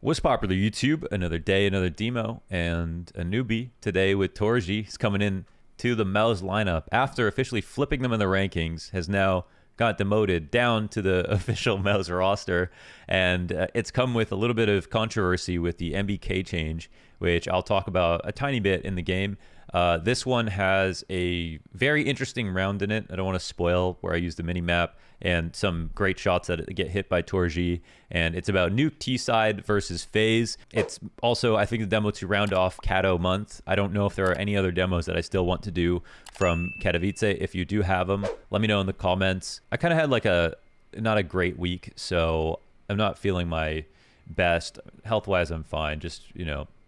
What's popular YouTube? Another day, another demo, and a newbie today with torzsi. He's coming in to the Mel's lineup after officially flipping them in the rankings. Has now got demoted down to the official Mel's roster, and it's come with a little bit of controversy with the MBK change, which I'll talk about a tiny bit in the game. This one has a very interesting round in it. I don't want to spoil where I use the mini map and some great shots that get hit by torzsi. And it's about nuke T side versus FaZe. It's also, I think, the demo to round off Kato month. I don't know if there are any other demos that I still want to do from Katowice. If you do have them, let me know in the comments. I kind of had like not a great week, so I'm not feeling my best. Health-wise, I'm fine. Just,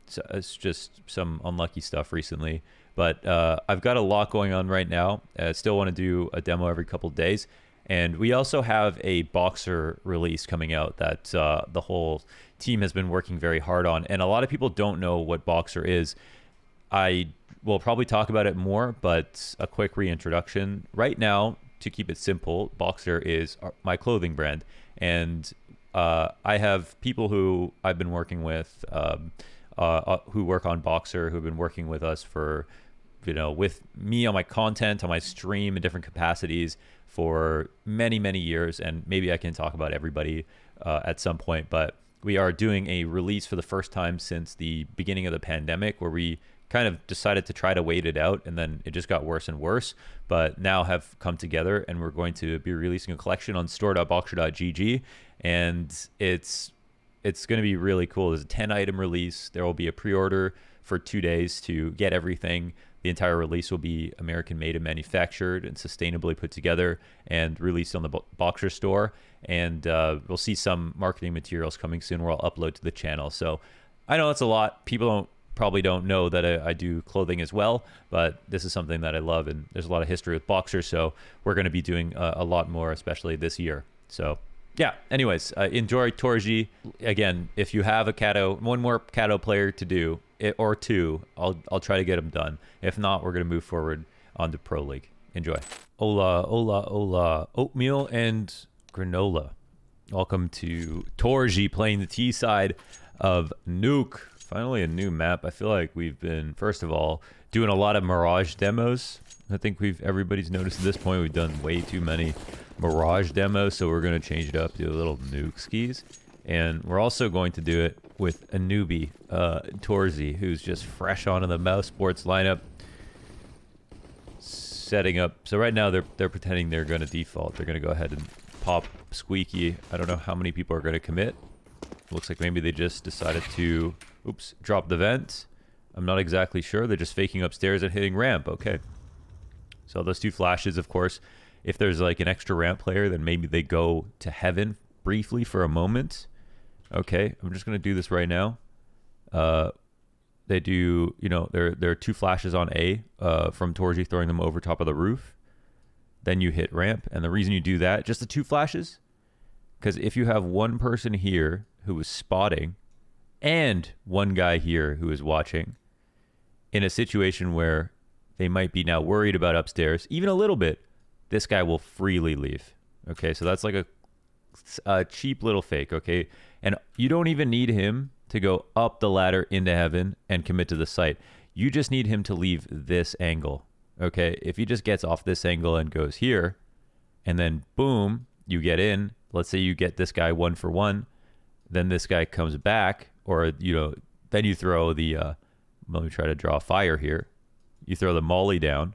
so it's just some unlucky stuff recently. But I've got a lot going on right now. I still want to do a demo every couple of days. And we also have a Boxer release coming out that the whole team has been working very hard on. And a lot of people don't know what Boxer is. I will probably talk about it more, but a quick reintroduction. Right now, to keep it simple, Boxer is my clothing brand. And I have people who I've been working with who work on Boxer, who've been working with us for, with me on my content, on my stream in different capacities for many, many years. And maybe I can talk about everybody at some point, but we are doing a release for the first time since the beginning of the pandemic, where we kind of decided to try to wait it out, and then it just got worse and worse, but now have come together, and we're going to be releasing a collection on store.boxer.gg, and it's going to be really cool. There's a 10 item release. There will be a pre-order for 2 days to get everything. The entire release will be American made and manufactured and sustainably put together and released on the Boxer store. And we'll see some marketing materials coming soon where I'll upload to the channel. So I know it's a lot. People probably don't know that I do clothing as well, but this is something that I love, and there's a lot of history with Boxer. So we're going to be doing a lot more, especially this year. So yeah, anyways, enjoy torzsi. Again, if you have one more Kato player to do, or two, I'll try to get them done. If not, we're going to move forward on to Pro League. Enjoy. Hola, hola, hola. Oatmeal and granola. Welcome to torzsi playing the T side of Nuke. Finally a new map. I feel like we've been, first of all, doing a lot of Mirage demos. I think everybody's noticed at this point we've done way too many Mirage demos, so we're going to change it up to a little nuke skis. And we're also going to do it with a newbie, torzsi, who's just fresh onto the Mouse Sports lineup. Setting up. So right now they're pretending they're going to default. They're going to go ahead and pop Squeaky. I don't know how many people are going to commit. Looks like maybe they just decided to, drop the vent. I'm not exactly sure. They're just faking upstairs and hitting ramp. Okay. So those two flashes, of course, if there's like an extra ramp player, then maybe they go to heaven briefly for a moment. Okay, I'm just going to do this right now. They do, there are two flashes on A from torzsi throwing them over top of the roof. Then you hit ramp. And the reason you do that, just the two flashes, because if you have one person here who is spotting and one guy here who is watching, in a situation where they might be now worried about upstairs, even a little bit, this guy will freely leave. Okay, so that's like a cheap little fake, okay? And you don't even need him to go up the ladder into heaven and commit to the site. You just need him to leave this angle, okay? If he just gets off this angle and goes here, and then boom, you get in. Let's say you get this guy 1-for-1, then this guy comes back, or, then you throw the, let me try to draw fire here. You throw the molly down,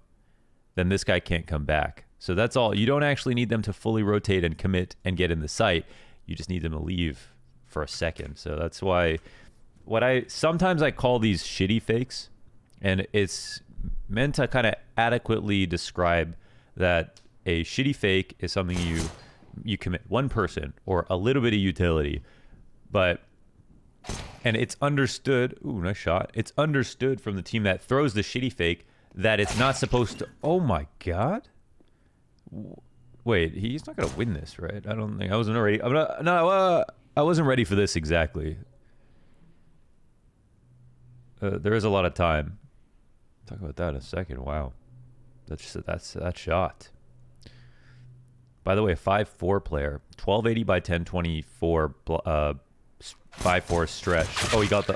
then this guy can't come back. So that's all. You don't actually need them to fully rotate and commit and get in the site. You just need them to leave for a second. So that's why sometimes I call these shitty fakes, and it's meant to kind of adequately describe that a shitty fake is something you commit one person or a little bit of utility, and it's understood. Ooh, nice shot. It's understood from the team that throws the shitty fake that it's not supposed to. Oh my God. Wait, he's not gonna win this, right? I don't think I wasn't ready. I wasn't ready for this exactly. There is a lot of time. Talk about that in a second. Wow, that's that shot. By the way, a 5-4 player, 1280 by 1024 5-4 stretch. Oh, he got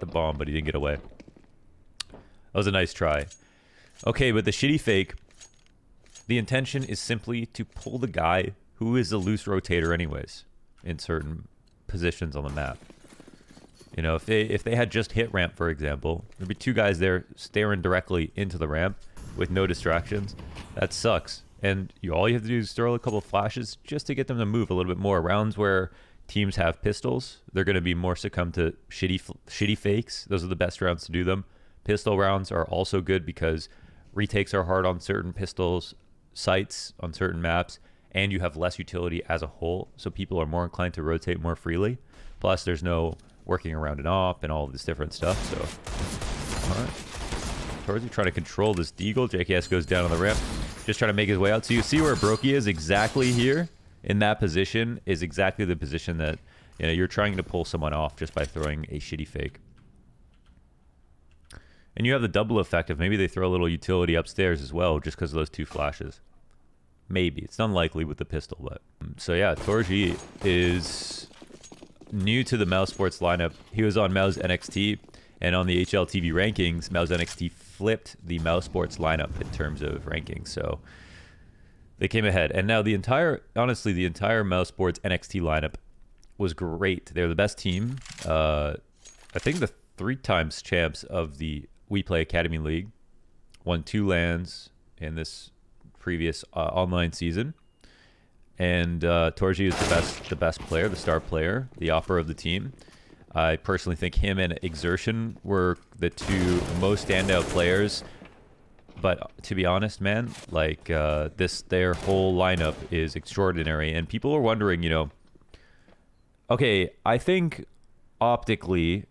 the bomb, but he didn't get away. That was a nice try. Okay, but the shitty fake, the intention is simply to pull the guy who is the loose rotator anyways in certain positions on the map. You know, if they had just hit ramp, for example, there'd be two guys there staring directly into the ramp with no distractions. That sucks. And all you have to do is throw a couple of flashes just to get them to move a little bit more. Rounds where teams have pistols, they're going to be more succumb to shitty fakes. Those are the best rounds to do them. Pistol rounds are also good because retakes are hard on certain pistols sites on certain maps, and you have less utility as a whole, so people are more inclined to rotate more freely. Plus, there's no working around an op and all of this different stuff. So, all right. torzsi trying to control this deagle. JKS goes down on the ramp, just trying to make his way out. So you see where Brokey is exactly here. In that position is exactly the position that you're trying to pull someone off just by throwing a shitty fake. And you have the double effect of maybe they throw a little utility upstairs as well, just because of those two flashes. Maybe. It's unlikely with the pistol, but... So yeah, torzsi is new to the Mouse Sports lineup. He was on Mouse NXT, and on the HLTV rankings, Mouse NXT flipped the Mouse Sports lineup in terms of rankings, so... They came ahead. And now honestly, the entire Mouse Sports NXT lineup was great. They're the best team. I think the 3 times champs of the We Play Academy League. Won 2 LANs in this previous online season. And torzsi is the best player, the star player, the AWPer of the team. I personally think him and Exertion were the 2 most standout players. But to be honest, man, like their whole lineup is extraordinary, and people are wondering, okay, I think optically,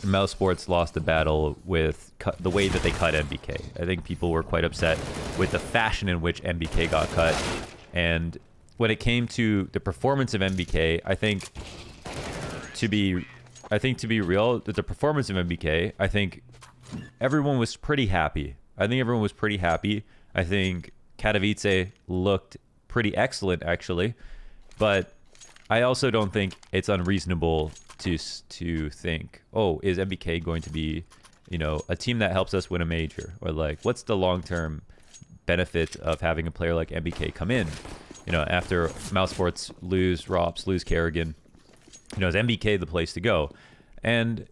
Mouse Sports lost the battle with the way that they cut MBK. I think people were quite upset with the fashion in which MBK got cut, and when it came to the performance of MBK, I think to be real, the performance of MBK, I think everyone was pretty happy. I think Katowice looked pretty excellent, actually. But I also don't think it's unreasonable to think, oh, is MBK going to be, a team that helps us win a major? Or, like, what's the long-term benefit of having a player like MBK come in? After Mouse Sports lose Rops, lose Kerrigan, is MBK the place to go? And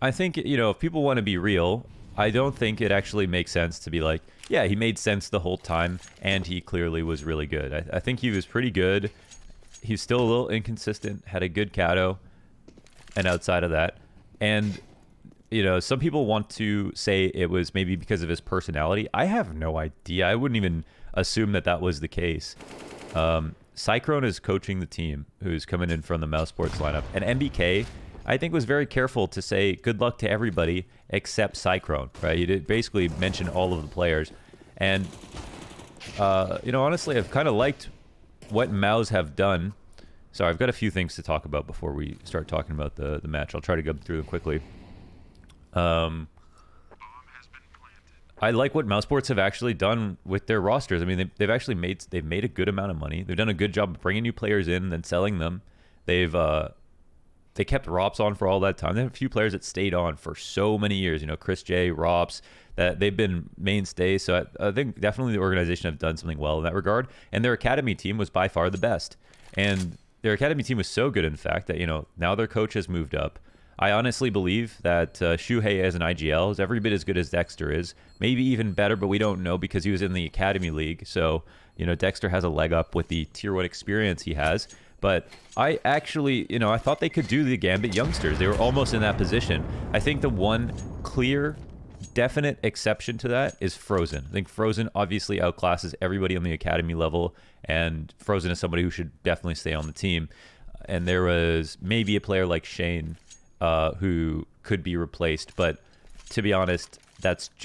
I think, if people want to be real... I don't think it actually makes sense to be like, yeah, he made sense the whole time, and he clearly was really good. I think he was pretty good. He's still a little inconsistent, had a good Kato, and outside of that. And, some people want to say it was maybe because of his personality. I have no idea. I wouldn't even assume that was the case. Cyclone is coaching the team, who's coming in from the Mouse Sports lineup, and MBK... I think was very careful to say good luck to everybody except Cyclone, right? He did basically mention all of the players. And, honestly, I've kind of liked what Mouse have done. So I've got a few things to talk about before we start talking about the match. I'll try to go through them quickly. I like what Mouse Sports have actually done with their rosters. I mean, they've actually made a good amount of money. They've done a good job of bringing new players in and then selling them. They kept Rops on for all that time. They have a few players that stayed on for so many years. Chris J, Rops, that they've been mainstays. So I think definitely the organization have done something well in that regard. And their academy team was by far the best. And their academy team was so good, in fact, that, now their coach has moved up. I honestly believe that Shuhei as an IGL is every bit as good as Dexter is. Maybe even better, but we don't know because he was in the academy league. So, Dexter has a leg up with the tier 1 experience he has. But I actually, I thought they could do the Gambit youngsters. They were almost in that position. I think the one clear, definite exception to that is Frozen. I think Frozen obviously outclasses everybody on the academy level, and Frozen is somebody who should definitely stay on the team. And there was maybe a player like Shane who could be replaced, but to be honest,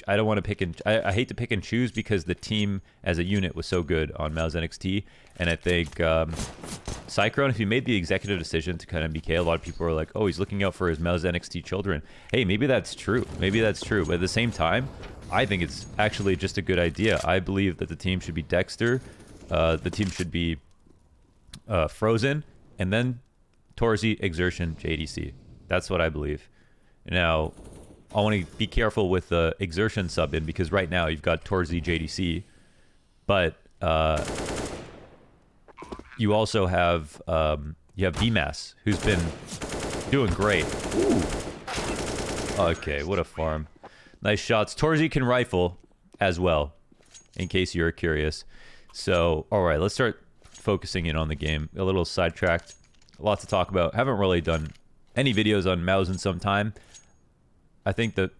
I don't want to pick and I hate to pick and choose because the team as a unit was so good on Mouse NXT, and I think Cyclone, if he made the executive decision to cut MBK, a lot of people are like, oh, he's looking out for his Mouse NXT children. Hey, maybe that's true. But at the same time, I think it's actually just a good idea. I believe that the team should be Dexter, the team should be Frozen, and then torzsi, exertion, JDC. That's what I believe. Now, I want to be careful with the exertion sub in because right now you've got torzsi, JDC, but you also have DMAS, who's been doing great. Ooh. Okay, what a farm. Nice shots. torzsi can rifle as well, in case you're curious. So, all right, let's start focusing in on the game. A little sidetracked. A lot to talk about. Haven't really done any videos on Mouse in some time. I think the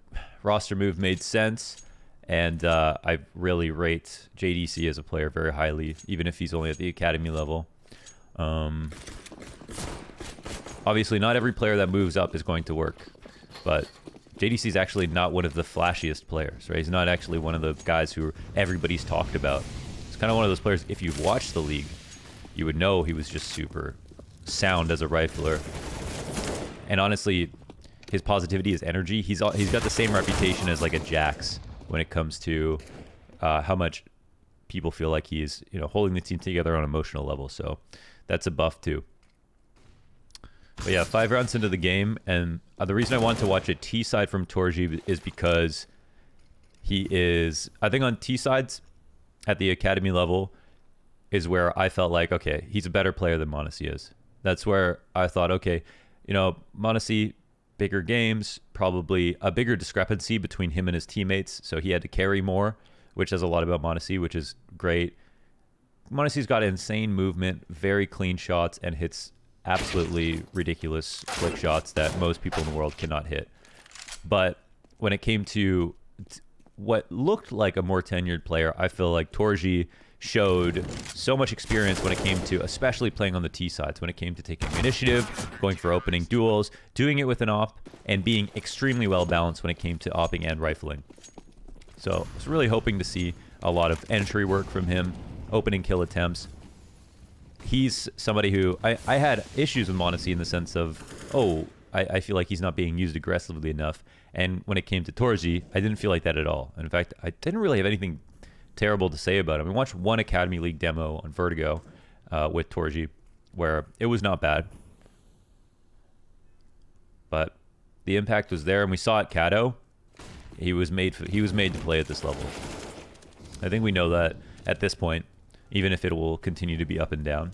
roster move made sense, and I really rate JDC as a player very highly, even if he's only at the academy level. Obviously, not every player that moves up is going to work, but JDC is actually not one of the flashiest players, right? He's not actually one of the guys who everybody's talked about. It's kind of one of those players, if you've watched the league, you would know he was just super sound as a rifler. And honestly, his positivity, his energy, he's got the same reputation as like a Jax when it comes to how much people feel like he's, you know, holding the team together on an emotional level. So that's a buff too. But yeah, 5 rounds into the game, and the reason I wanted to watch a T side from torzsi is because he is, I think on T sides at the academy level is where I felt like, okay, he's a better player than m0NESY is. That's where I thought, okay, you know, m0NESY, bigger games, probably a bigger discrepancy between him and his teammates, so he had to carry more, which says a lot about m0NESY, which is great. m0NESY's got insane movement, very clean shots, and hits absolutely ridiculous flick shots that most people in the world cannot hit. But when it came to what looked like a more tenured player, I feel like torzsi showed so much experience when it came to, especially playing on the T sides, when it came to taking initiative, going for opening duels, doing it with an op, and being extremely well balanced when it came to opping and rifling. So I was really hoping to see a lot of entry work from him, opening kill attempts. He's somebody who I had issues with m0NESY in the sense of, I feel like he's not being used aggressively enough. And when it came to torzsi, I didn't feel like that at all. And in fact, I didn't really have anything terrible to say about him. I watched one Academy League demo on Vertigo with torzsi, where it was not bad. But the impact was there, and we saw at Kato, he was made to play at this level. I think we know that at this point, even if it will continue to be up and down.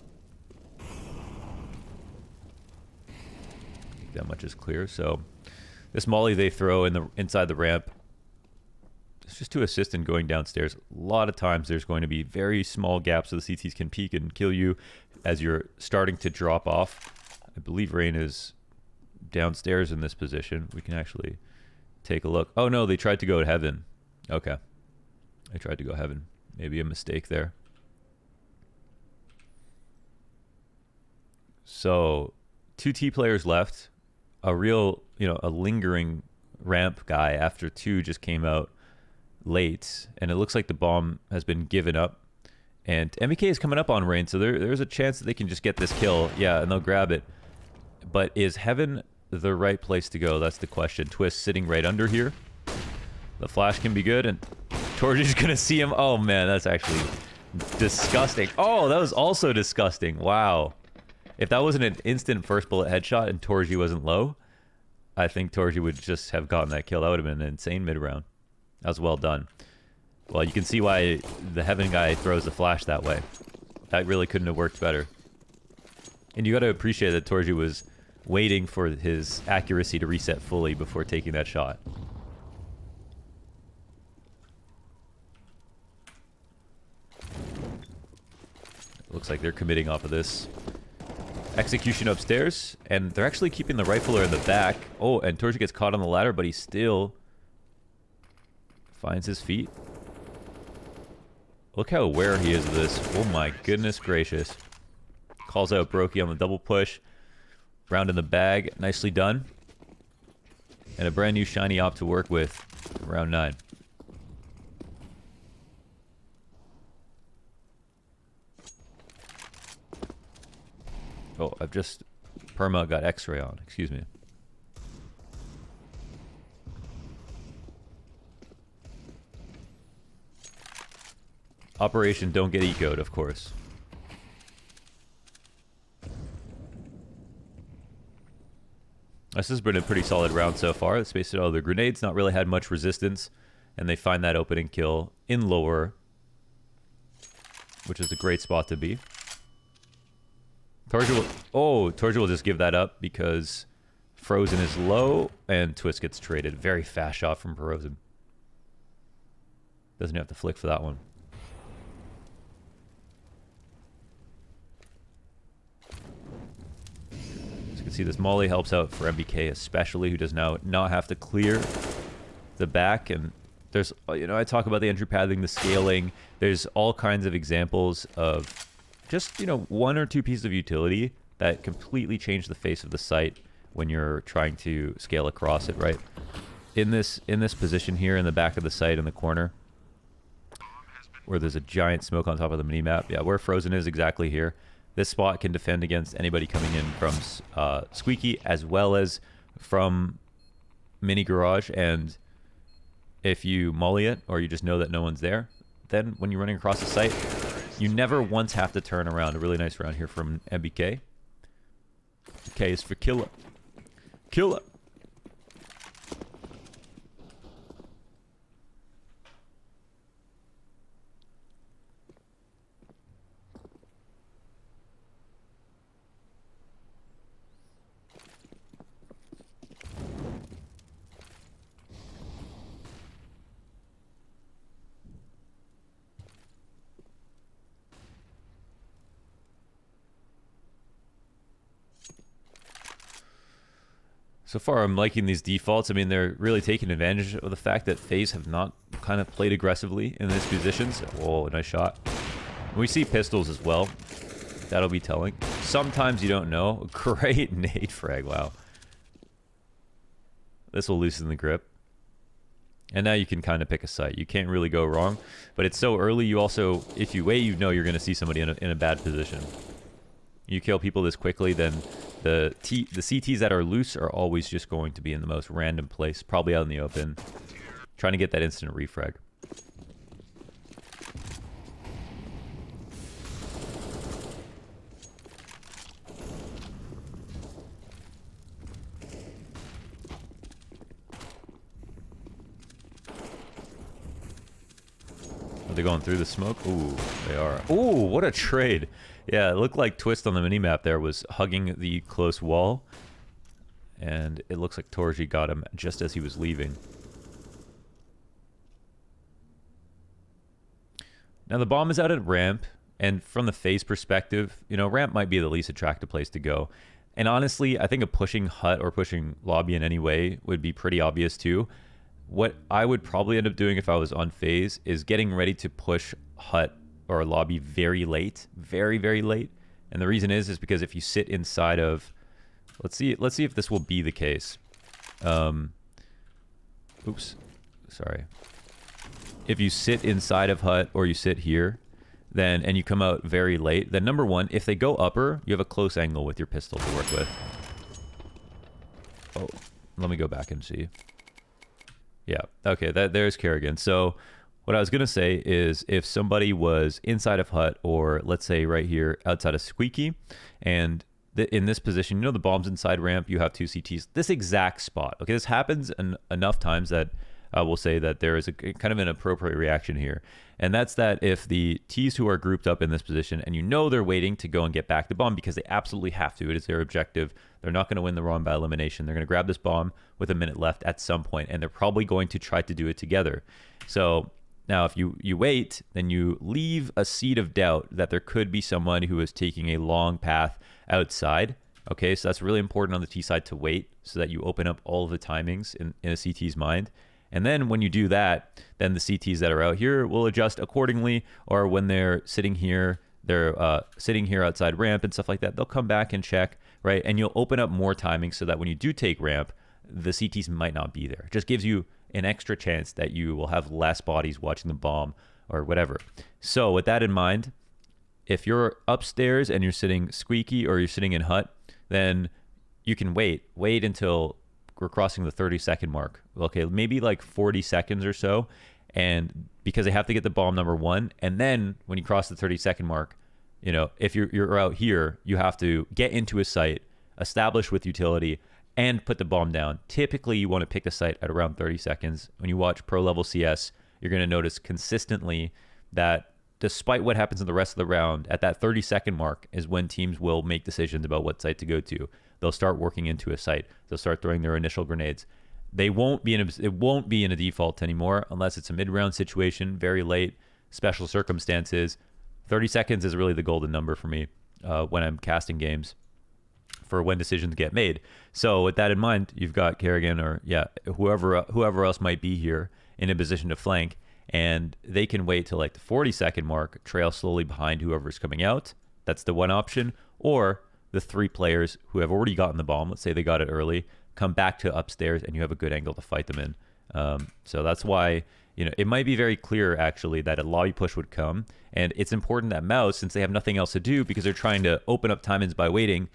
That much is clear. So this molly they throw inside the ramp, it's just to assist in going downstairs. A lot of times there's going to be very small gaps so the CTs can peek and kill you as you're starting to drop off. I believe Rain is downstairs in this position. We can actually take a look. Oh no, they tried to go to heaven. Okay. They tried to go heaven. Maybe a mistake there. So 2 T players left. A real, a lingering ramp guy after 2 just came out late, and it looks like the bomb has been given up. And MEK is coming up on Rain, so there's a chance that they can just get this kill. Yeah, and they'll grab it. But is heaven the right place to go? That's the question. Twist sitting right under here. The flash can be good, and torzsi's gonna see him. Oh man, that's actually disgusting. Oh, that was also disgusting. Wow. If that wasn't an instant first bullet headshot and torzsi wasn't low, I think torzsi would just have gotten that kill. That would have been an insane mid-round. That was well done. Well, you can see why the heaven guy throws the flash that way. That really couldn't have worked better. And you got to appreciate that torzsi was waiting for his accuracy to reset fully before taking that shot. Looks like they're committing off of this. Execution upstairs, and they're actually keeping the rifler in the back. Oh, and torzsi gets caught on the ladder, but he still finds his feet. Look how aware he is of this. Oh my goodness gracious. Calls out Brokey on the double push. Round in the bag. Nicely done. And a brand new shiny op to work with. Round 9. Oh, I've just... Perma got X-ray on. Excuse me. Operation Don't Get Eco'd, of course. This has been a pretty solid round so far. They spaced out all their grenades, not really had much resistance, and they find that opening kill in lower, which is a great spot to be. torzsi will just give that up because Frozen is low, and Twist gets traded. Very fast shot from Frozen. Doesn't have to flick for that one. As you can see, this molly helps out for MBK especially, who does now not have to clear the back. And there's, you know, I talk about the entry pathing, the scaling. There's all kinds of examples of just, you know, one or two pieces of utility that completely change the face of the site when you're trying to scale across it, right? In this position here in the back of the site in the corner, where there's a giant smoke on top of the minimap. Yeah, where Frozen is exactly here. This spot can defend against anybody coming in from Squeaky as well as from Mini Garage. And if you molly it, or you just know that no one's there, then when you're running across the site, you never once have to turn around. A really nice round here from MBK. K is for Killa. Killa. So far, I'm liking these defaults. I mean, they're really taking advantage of the fact that FaZe have not kind of played aggressively in these positions. Whoa, nice shot. We see pistols as well. That'll be telling. Sometimes you don't know. Great nade frag, wow. This will loosen the grip. And now you can kind of pick a site. You can't really go wrong. But it's so early, you also, if you wait, you know you're going to see somebody in a bad position. You kill people this quickly, then the CTs that are loose are always just going to be in the most random place, probably out in the open, trying to get that instant refrag. Are they going through the smoke? Ooh, they are. Ooh, what a trade. Yeah, it looked like Twist on the minimap there was hugging the close wall. And it looks like torzsi got him just as he was leaving. Now the bomb is out at ramp. And from the FaZe perspective, you know, ramp might be the least attractive place to go. And honestly, I think a pushing hut or pushing lobby in any way would be pretty obvious too. What I would probably end up doing if I was on FaZe is getting ready to push hut or lobby very late, very, very late. And the reason is because if you sit inside of, let's see if this will be the case. Oops, sorry. If you sit inside of hut or you sit here, then and you come out very late, then number one, if they go upper, you have a close angle with your pistol to work with. Oh, let me go back and see. Yeah, okay, there's Kerrigan. So what I was going to say is if somebody was inside of hut or let's say right here outside of Squeaky and in this position, you know the bomb's inside ramp, you have two CTs, this exact spot. Okay, this happens enough times that we'll say that there is a kind of an appropriate reaction here. And that's that if the Ts who are grouped up in this position and you know they're waiting to go and get back the bomb because they absolutely have to, it is their objective. They're not going to win the round by elimination. They're going to grab this bomb with a minute left at some point, and they're probably going to try to do it together. So now if you wait, then you leave a seed of doubt that there could be someone who is taking a long path outside. Okay, so that's really important on the T side to wait so that you open up all of the timings in a CT's mind. And then when you do that, then the CTs that are out here will adjust accordingly, or when they're sitting here, they're sitting here outside ramp and stuff like that, they'll come back and check, right? And you'll open up more timing so that when you do take ramp, the CTs might not be there. It just gives you an extra chance that you will have less bodies watching the bomb or whatever. So with that in mind, if you're upstairs and you're sitting Squeaky or you're sitting in hut, then you can wait until we're crossing the 30-second mark. Okay, maybe like 40 seconds or so. And because they have to get the bomb number one, and then when you cross the 30-second mark, you know, if you're out here, you have to get into a site, establish with utility, and put the bomb down. Typically, you want to pick the site at around 30 seconds. When you watch pro level CS, you're going to notice consistently that despite what happens in the rest of the round, at that 30-second mark is when teams will make decisions about what site to go to. They'll start working into a site. They'll start throwing their initial grenades. It won't be in a default anymore unless it's a mid-round situation, very late, special circumstances. 30 seconds is really the golden number for me when I'm casting games for when decisions get made. So with that in mind, you've got Kerrigan or whoever else might be here in a position to flank, and they can wait till like the 40-second mark, trail slowly behind whoever's coming out. That's the one option. Or the 3 players who have already gotten the bomb, let's say they got it early, come back to upstairs and you have a good angle to fight them in. So that's why, it might be very clear actually that a lobby push would come, and it's important that Mouse, since they have nothing else to do because they're trying to open up timings by waiting,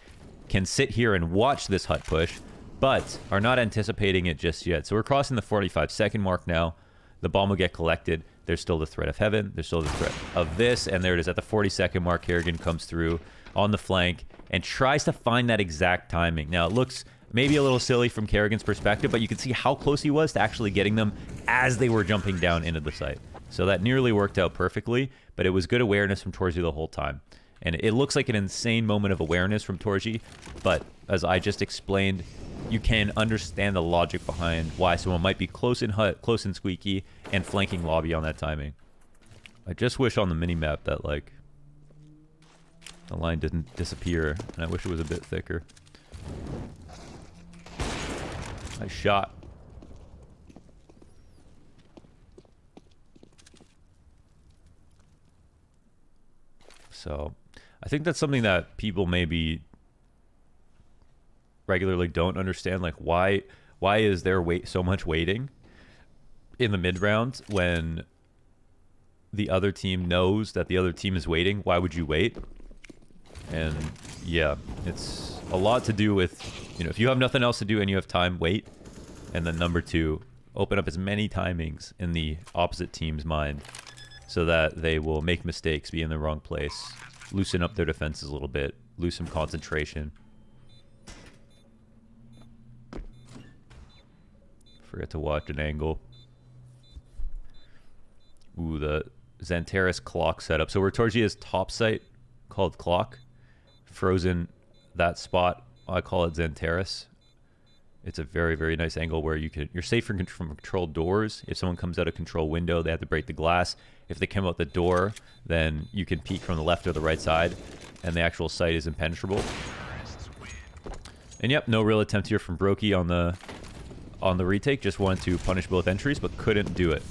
can sit here and watch this hut push, but are not anticipating it just yet. So we're crossing the 45-second mark now. The bomb will get collected. There's still the threat of heaven. There's still the threat of this, and there it is at the 40-second mark. Kerrigan comes through on the flank and tries to find that exact timing. Now, it looks maybe a little silly from Kerrigan's perspective, but you can see how close he was to actually getting them as they were jumping down into the site. So that nearly worked out perfectly, but it was good awareness from torzsi the whole time. And it looks like an insane moment of awareness from torzsi, but as I just explained, you can understand the logic behind why someone might be close in hut, close in squeaky, and flanking lobby on that timing. I just wish on the minimap that, like, the line didn't disappear, and I wish it was a bit thicker. Nice shot. So, I think that's something that people maybe regularly don't understand. Like, why is there so much waiting in the mid round when the other team knows that the other team is waiting? Why would you wait? And yeah, it's a lot to do with, if you have nothing else to do and you have time, wait. And then number 2, open up as many timings in the opposite team's mind so that they will make mistakes, be in the wrong place, loosen up their defenses a little bit, lose some concentration. Forget to watch an angle. Ooh, the Xantares clock setup. So where torzsi is top site called clock, frozen that spot, I call it Xantares. It's a very, very nice angle where you're safe from controlled doors. If someone comes out a control window, they have to break the glass. If they come out the door, then you can peek from the left or the right side, and the actual site is impenetrable. And yep, no real attempt here from Brokey on the retake. Just wanted to punish both entries, but couldn't do it.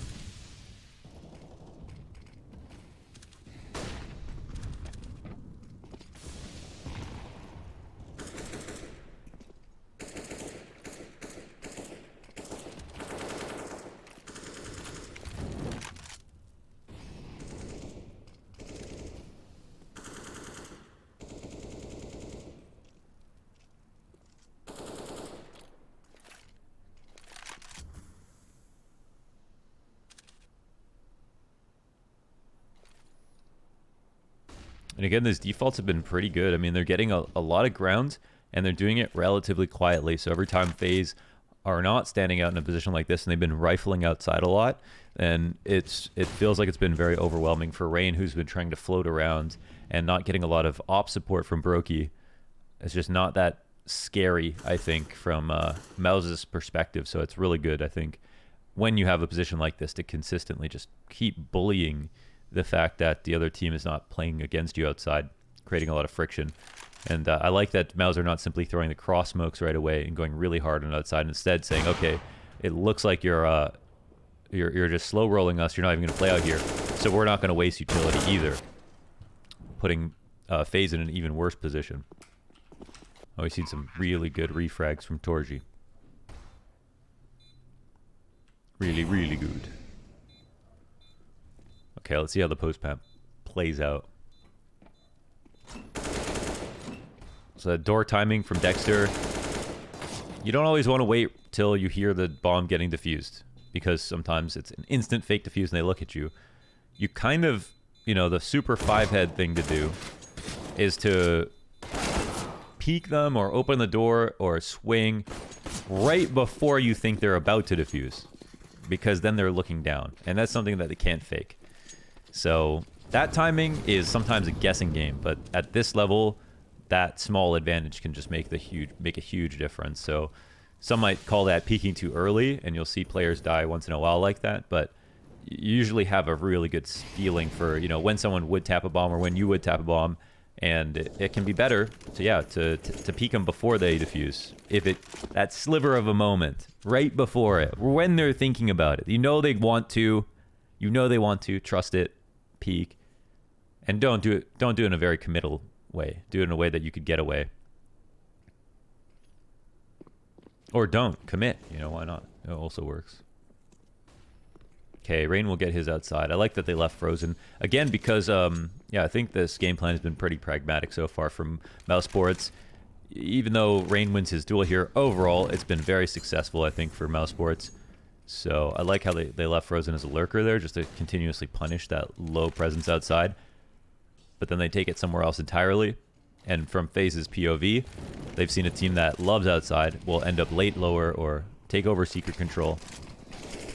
And again, these defaults have been pretty good. I mean, they're getting a lot of ground, and they're doing it relatively quietly. So every time FaZe are not standing out in a position like this, and they've been rifling outside a lot, and it feels like it's been very overwhelming for Rain, who's been trying to float around and not getting a lot of op support from Brokey. It's just not that scary, I think, from Mouse's perspective. So it's really good, I think, when you have a position like this to consistently just keep bullying the fact that the other team is not playing against you outside, creating a lot of friction. And I like that Mouse are not simply throwing the cross smokes right away and going really hard on outside, instead saying, okay, it looks like you're just slow rolling us, you're not even going to play out here, so we're not going to waste utility either, putting FaZe in an even worse position. Oh, we've seen some really good refrags from torzsi. Really, really good. Okay, let's see how the post-pamp plays out. So door timing from Dexter. You don't always want to wait till you hear the bomb getting defused, because sometimes it's an instant fake defuse and they look at you. You kind of, the super 5-head thing to do is to peek them or open the door or swing right before you think they're about to defuse, because then they're looking down, and that's something that they can't fake. So that timing is sometimes a guessing game, but at this level, that small advantage can just make a huge difference. So some might call that peeking too early, and you'll see players die once in a while like that, but you usually have a really good feeling for, you know, when someone would tap a bomb or when you would tap a bomb, and it can be better to peek them before they defuse. If that sliver of a moment right before it, when they're thinking about it, you know they want to, trust it, peek, and don't do it in a very committal way. Do it in a way that you could get away. Or don't commit, you know, why not? It also works. Okay, Rain will get his outside. I like that they left Frozen again because yeah, I think this game plan has been pretty pragmatic so far from Mousesports. Even though Rain wins his duel here, overall it's been very successful, I think, for Mousesports. So I like how they left Frozen as a lurker there, just to continuously punish that low presence outside. But then they take it somewhere else entirely. And from FaZe's POV, they've seen a team that loves outside will end up late lower or take over secret control.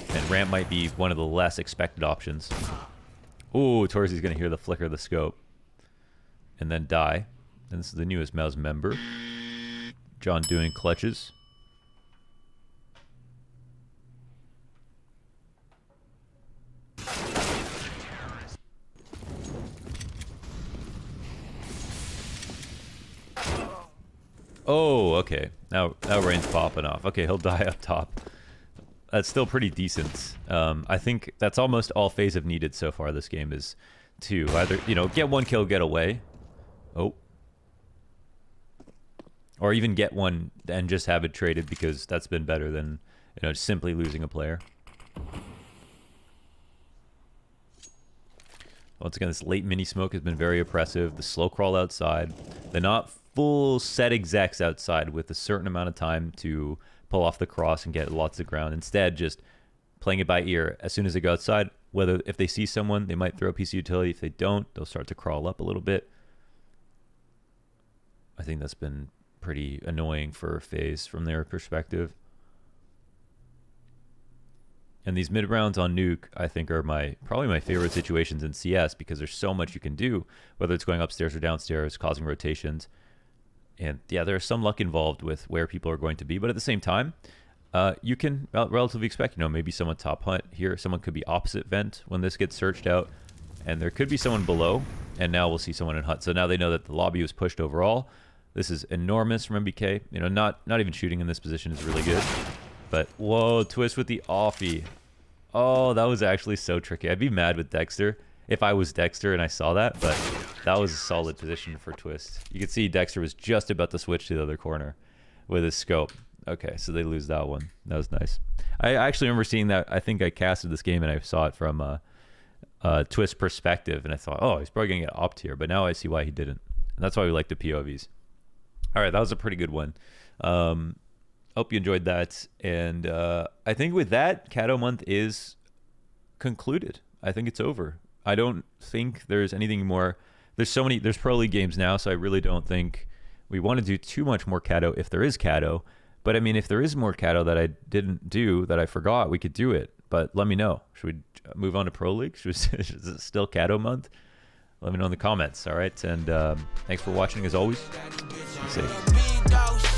And ramp might be one of the less expected options. Ooh, torzsi's going to hear the flicker of the scope. And then die. And this is the newest Mouse member. John doing clutches. Oh, okay. Now Rain's popping off. Okay, he'll die up top. That's still pretty decent. I think that's almost all FaZe have needed so far this game is to either, you know, get one kill, get away. Oh. Or even get one and just have it traded, because that's been better than, you know, simply losing a player. Once again, this late mini smoke has been very oppressive. The slow crawl outside. The not full set execs outside with a certain amount of time to pull off the cross and get lots of ground. Instead, just playing it by ear. As soon as they go outside, whether if they see someone, they might throw a piece of utility. If they don't, they'll start to crawl up a little bit. I think that's been pretty annoying for FaZe from their perspective. And these mid rounds on nuke, I think, are probably my favorite situations in CS, because there's so much you can do, whether it's going upstairs or downstairs, causing rotations. And yeah, there's some luck involved with where people are going to be, but at the same time, you can relatively expect, you know, maybe someone top hunt here, someone could be opposite vent when this gets searched out, and there could be someone below, and now we'll see someone in hut. So now they know that the lobby was pushed overall. This is enormous from MBK. You know, not even shooting in this position is really good. But whoa, Twist with the offie. Oh, that was actually so tricky. I'd be mad with Dexter if I was Dexter and I saw that, but that was a solid position for Twist. You could see Dexter was just about to switch to the other corner with his scope. Okay, so they lose that one. That was nice. I actually remember seeing that. I think I casted this game and I saw it from Twist perspective, and I thought, oh, he's probably going to get opt here, but now I see why he didn't. And that's why we like the POVs. All right, that was a pretty good one. Hope you enjoyed that. And I think with that, Kato month is concluded. I think it's over. I don't think there's anything more. There's Pro League games now, so I really don't think we want to do too much more Kato if there is Kato. But I mean, if there is more Kato that I didn't do, that I forgot, we could do it. But let me know. Should we move on to Pro League? Is it still Kato month? Let me know in the comments, all right? And thanks for watching, as always. Be safe.